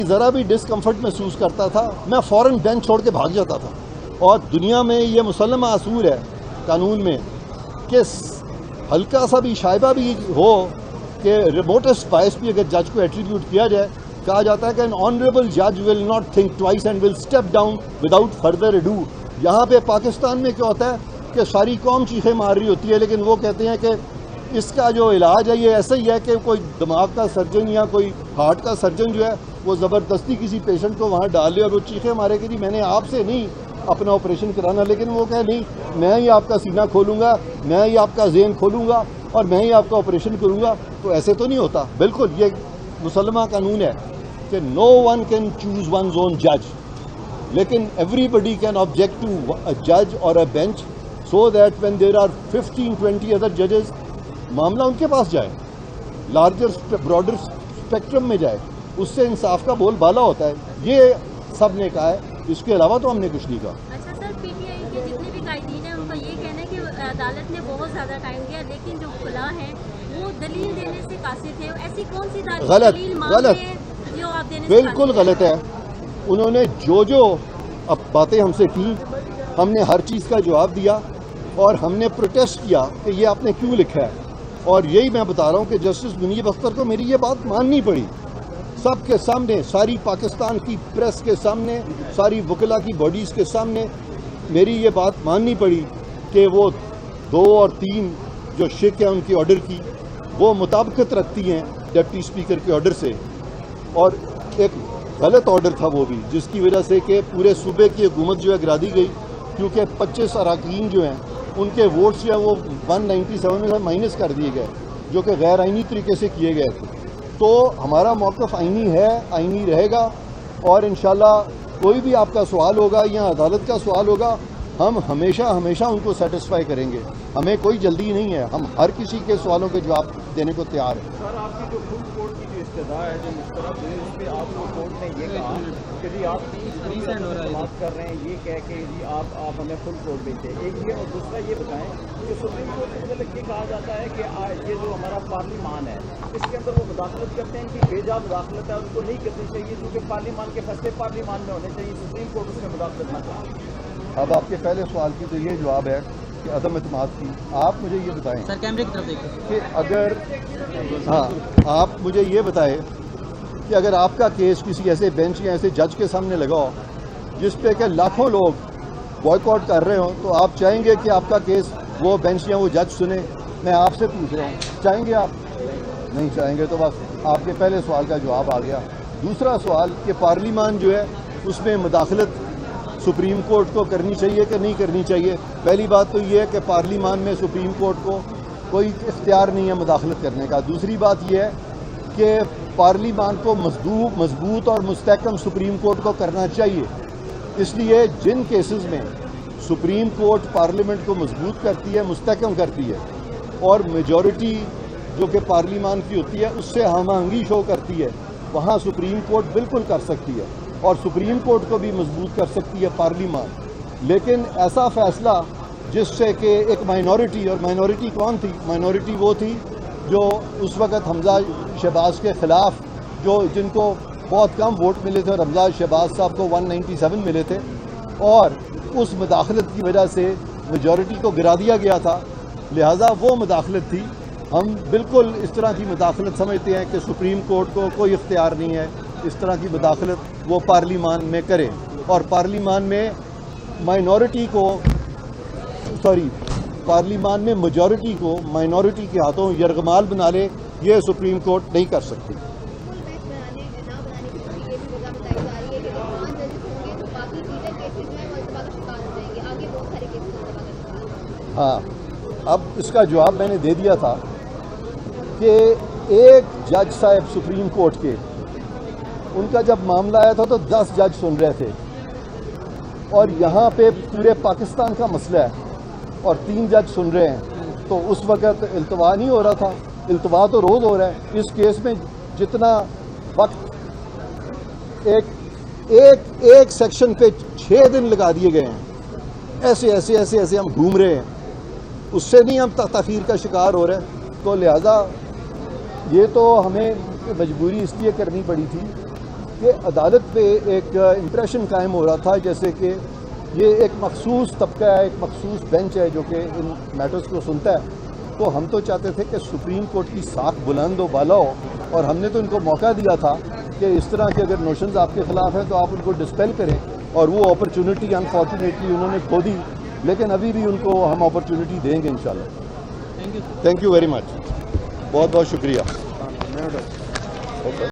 ذرا بھی ڈسکمفرٹ محسوس کرتا تھا میں فوراً بینچ چھوڑ کے بھاگ جاتا تھا. اور دنیا میں یہ مسلمہ اصول ہے قانون میں کہ ہلکا سا بھی شائبہ بھی ہو کہ ریموٹسٹ بائس بھی اگر جج کو ایٹریبیوٹ کیا جائے, کہا جاتا ہے کہ این آنریبل جج will not think twice and will step down without further ado. یہاں پہ پاکستان میں کیا ہوتا ہے کہ ساری قوم چیخیں مار رہی ہوتی ہے, لیکن وہ کہتے ہیں کہ اس کا جو علاج ہے یہ ایسا ہی ہے کہ کوئی دماغ کا سرجن یا کوئی ہارٹ کا سرجن جو ہے وہ زبردستی کسی پیشنٹ کو وہاں ڈال لے اور وہ چیخیں مارے کہ جی میں نے آپ سے نہیں اپنا آپریشن کرانا, لیکن وہ کہے نہیں میں ہی آپ کا سینہ کھولوں گا, میں ہی آپ کا ذہن کھولوں گا اور میں ہی آپ کا آپریشن کروں گا. تو ایسے تو نہیں ہوتا. بالکل یہ مسلمہ قانون ہے کہ no one can choose one's own جج, لیکن everybody can object to a جج اور a bench so that when there are 15-20 other ججز معاملہ ان کے پاس جائے, لارجر براڈر اسپیکٹرم میں جائے, اس سے انصاف کا بول بالا ہوتا ہے. یہ سب نے کہا ہے, اس کے علاوہ تو ہم نے کچھ نہیں کہا. اچھا سر, پی ٹی آئی کے جتنے بھی قائدین ہیں ان کا یہ کہنا ہے کہ عدالت نے بہت زیادہ ٹائم دیا, لیکن جو کھلا ہے وہ دلیل دینے سے قاصر تھے. ایسی کون سی دلیل غلط جو آپ دینے سے بالکل غلط ہے. انہوں نے جو اب باتیں ہم سے کی, ہم نے ہر چیز کا جواب دیا اور ہم نے پروٹیسٹ کیا کہ یہ آپ نے کیوں لکھا ہے. اور یہی میں بتا رہا ہوں کہ جسٹس منیب اختر کو میری یہ بات ماننی پڑی, سب کے سامنے, ساری پاکستان کی پریس کے سامنے, ساری وکلا کی باڈیز کے سامنے میری یہ بات ماننی پڑی کہ وہ 2 اور 3 جو شک ہے ان کی آرڈر کی وہ مطابقت رکھتی ہیں ڈپٹی اسپیکر کے آرڈر سے. اور ایک غلط آرڈر تھا وہ بھی, جس کی وجہ سے کہ پورے صوبے کی حکومت جو ہے گرا دی گئی, کیونکہ 25 اراکین جو ہیں ان کے ووٹس جو ہیں وہ 197 میں مائنس کر دیے گئے, جو کہ غیر آئینی طریقے سے کیے گئے تھے. تو ہمارا موقف آئینی ہے, آئینی رہے گا, اور انشاءاللہ کوئی بھی آپ کا سوال ہوگا یا عدالت کا سوال ہوگا ہم ہمیشہ ان کو سیٹسفائی کریں گے. ہمیں کوئی جلدی نہیں ہے, ہم ہر کسی کے سوالوں کے جواب دینے کو تیار ہیں. سر آپ کی جو فل کورٹ کی جو استدعا ہے جو مسترد ہوئی, اس پہ آپ کو کورٹ نے یہ کہا کہ جی آپ بات کر رہے ہیں یہ کہہ کے جی آپ ہمیں فل کورٹ دیتے. ایک یہ, اور دوسرا یہ بتائیں کہ سپریم کورٹ کے متعلق یہ کہا جاتا ہے کہ یہ جو ہمارا پارلیمان ہے اس کے اندر وہ مداخلت کرتے ہیں کہ بے جا مداخلت ہے, ان کو نہیں کرنی چاہیے کیونکہ پارلیمان کے فیصلے پارلیمان میں ہونے چاہیے, سپریم کورٹ اس میں مداخلت نہ کرے. اب آپ کے پہلے سوال کی تو یہ جواب ہے کہ عدم اعتماد کی. آپ مجھے یہ بتائیں سر کیمرے کی طرف دیکھیں کہ اگر آپ مجھے یہ بتائیں کہ اگر آپ کا کیس کسی ایسے بینچ یا ایسے جج کے سامنے لگا ہو جس پہ کہ لاکھوں لوگ بوائیکاٹ کر رہے ہوں, تو آپ چاہیں گے کہ آپ کا کیس وہ بینچ یا وہ جج سنے؟ میں آپ سے پوچھ رہا ہوں, چاہیں گے آپ؟ نہیں چاہیں گے. تو بس آپ کے پہلے سوال کا جواب آ گیا. دوسرا سوال کہ پارلیمان جو ہے اس میں مداخلت سپریم کورٹ کو کرنی چاہیے کہ نہیں کرنی چاہیے. پہلی بات تو یہ ہے کہ پارلیمان میں سپریم کورٹ کو کوئی اختیار نہیں ہے مداخلت کرنے کا. دوسری بات یہ ہے کہ پارلیمان کو مضبوط اور مستحکم سپریم کورٹ کو کرنا چاہیے. اس لیے جن کیسز میں سپریم کورٹ پارلیمنٹ کو مضبوط کرتی ہے, مستحکم کرتی ہے, اور میجورٹی جو کہ پارلیمان کی ہوتی ہے اس سے ہم آہنگی شو کرتی ہے, وہاں سپریم کورٹ بالکل کر سکتی ہے اور سپریم کورٹ کو بھی مضبوط کر سکتی ہے پارلیمان. لیکن ایسا فیصلہ جس سے کہ ایک مائنورٹی, اور مائنورٹی کون تھی؟ مائنورٹی وہ تھی جو اس وقت حمزہ شہباز کے خلاف, جن کو بہت کم ووٹ ملے تھے اور حمزہ شہباز صاحب کو 197 ملے تھے, اور اس مداخلت کی وجہ سے میجورٹی کو گرا دیا گیا تھا. لہٰذا وہ مداخلت تھی. ہم بالکل اس طرح کی مداخلت سمجھتے ہیں کہ سپریم کورٹ کو کوئی اختیار نہیں ہے اس طرح کی مداخلت وہ پارلیمان میں کرے, اور پارلیمان میں پارلیمان میں میجورٹی کو مائنورٹی کے ہاتھوں یرغمال بنا لے, یہ سپریم کورٹ نہیں کر سکتی. ہاں, اب اس کا جواب میں نے دے دیا تھا کہ ایک جج صاحب سپریم کورٹ کے, ان کا جب معاملہ آیا تھا تو 10 جج سن رہے تھے, اور یہاں پہ پورے پاکستان کا مسئلہ ہے اور 3 جج سن رہے ہیں. تو اس وقت التوا نہیں ہو رہا تھا, التوا تو روز ہو رہا ہے. اس کیس میں جتنا وقت ایک سیکشن پہ 6 دن لگا دیے گئے ہیں, ایسے ہم گھوم رہے ہیں, اس سے نہیں ہم تاخیر کا شکار ہو رہے ہیں. تو لہذا یہ تو ہمیں مجبوری اس لیے کرنی پڑی تھی کہ عدالت پہ ایک امپریشن قائم ہو رہا تھا جیسے کہ یہ ایک مخصوص طبقہ ہے, ایک مخصوص بینچ ہے جو کہ ان میٹرز کو سنتا ہے. تو ہم تو چاہتے تھے کہ سپریم کورٹ کی ساکھ بلند و بالا ہو, اور ہم نے تو ان کو موقع دیا تھا کہ اس طرح کے اگر نوشنز آپ کے خلاف ہیں تو آپ ان کو ڈسپیل کریں, اور وہ اپرچونٹی انفارچونیٹلی انہوں نے کھو دی, لیکن ابھی بھی ان کو ہم اپرچونٹی دیں گے انشاءاللہ. تھینک یو ویری مچ, بہت بہت شکریہ.